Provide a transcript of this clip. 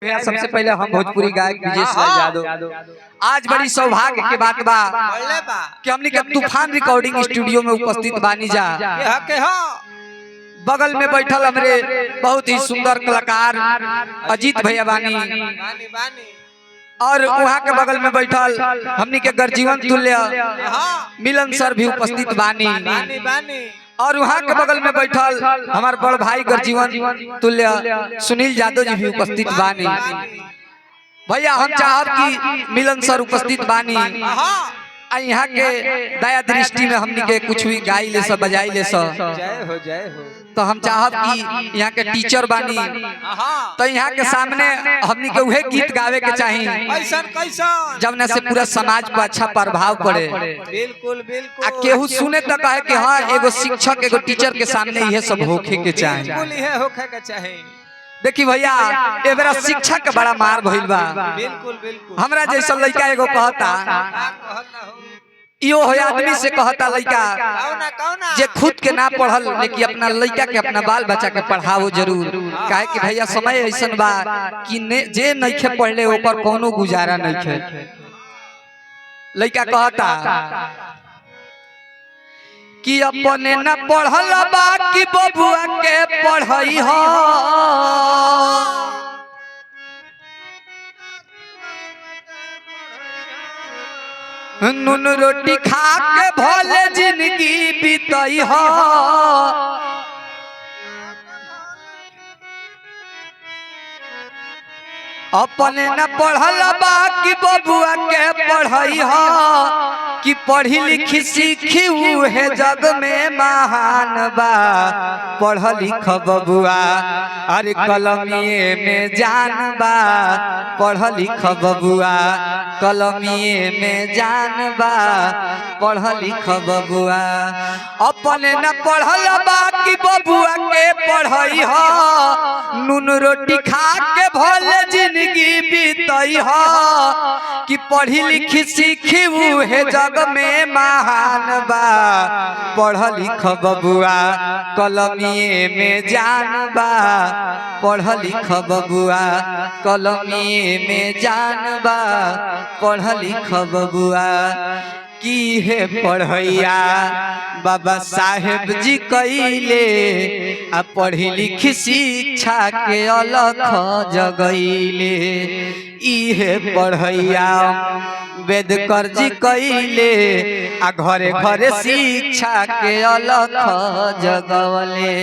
सबसे पहले हम भोजपुरी गायक विजेश यादव आज बड़ी सौभाग्य के बात बा कि हमनी के तूफान रिकॉर्डिंग स्टूडियो में उपस्थित बानी जा। बगल में बैठल हमरे बहुत ही सुंदर कलाकार अजीत भैया बानी और वहाँ के बगल में बैठल हमनी के गर्जीवन तुल्य मिलन सर भी उपस्थित बानी और वहाँ के बगल में बैठल हमारे बड़ भाई गर्जीवन तुल्य सुनील यादव जी भी उपस्थित बानी। भैया हम चाहब कि मिलन सर उपस्थित बानी यहाँ के दया दृष्टि में हमनी के कुछ भी गाई ले सब बजाई ले सब जय हो तो हम चाहब कि यहाँ के टीचर बानी तो यहाँ के सामने हमनी के वही गीत गावे के चाहिए जब न से पूरा समाज पर अच्छा प्रभाव पड़े। बिल्कुल बिल्कुल केहू सुने तो कहे कि हाँ एगो शिक्षक एगो टीचर के सामने यह सब होखे के चाहिए। देखी भैया ए बेरा शिक्षा के बड़ा मार भइल बा। बिल्कुल हमरा जैसा लड़का एगो कहता इहो हो आदमी से कहता लड़का जे खुद के ना पढ़ल लेकिन अपना लड़का के अपना बाल बच्चा के पढ़ाओ जरूर काहे कि भैया समय ऐसन बा कि जे नइखे पढ़ले ओकर कोनो गुजारा नइखे। लड़का कहता कि अपने न पढ़ल बा कि बबुआ के पढ़ई हो नून रोटी खा के भले जिंदगी बीतई हो अपने न पढ़ल बा कि बबुआ के पढ़ई हो कि पढ़ी लिखी सीखी है जग में महान बा पढ़ लिख बबुआ अरे कलमिए में जान बा पढ़ लिख बबुआ कलमिए में जान बा पढ़ लिख बबुआ अपने न पढ़ल बा कि बबुआ के पढ़ई हो नून रोटी खा के भले जिंदगी बीतई हो कि पढ़ी लिखी सीखी है जग में महान बा पढ़ लिख बबुआ कलमिए में जान बा पढ़ लिख बबुआ कलमिए में जान बा पढ़ लिख बबुआ की है पढ़ैया बाबा साहेब जी कइले आ पढ़ी लिखी शिक्षा के अलख जगैले इहे पढ़ैया वेदकर जी कइले आ घरे घरे शिक्षा के अलख जगवले।